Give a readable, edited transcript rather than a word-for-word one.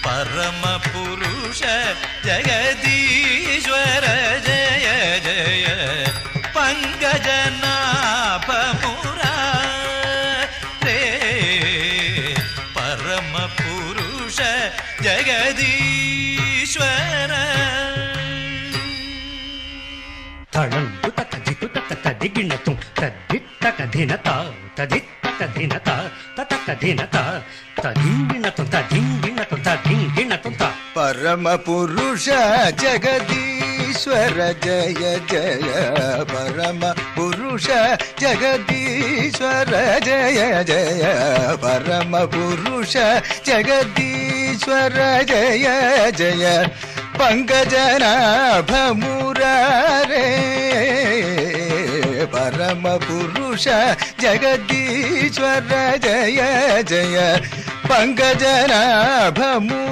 परम पुरुष जगदीश्वर जय जय पंकजनाभ मुरारे परम पुरुष जगदीश्वर तळंदु तकदितु तकदिगिणतु तद्दित्तकधिनता तदित्तकधिनता ततकधिनता तदिंगिणतु तदिंगिणतु तदिंगिणतु परम पुरुष जगदीश्वर जय जय परम पुरुष जगदीश्वर जय जय परम पुरुष जगदीश्वर जय जय पंकजनाभ मुरारे परम पुरुष जगदीश्वर जय जय पंकजनाभ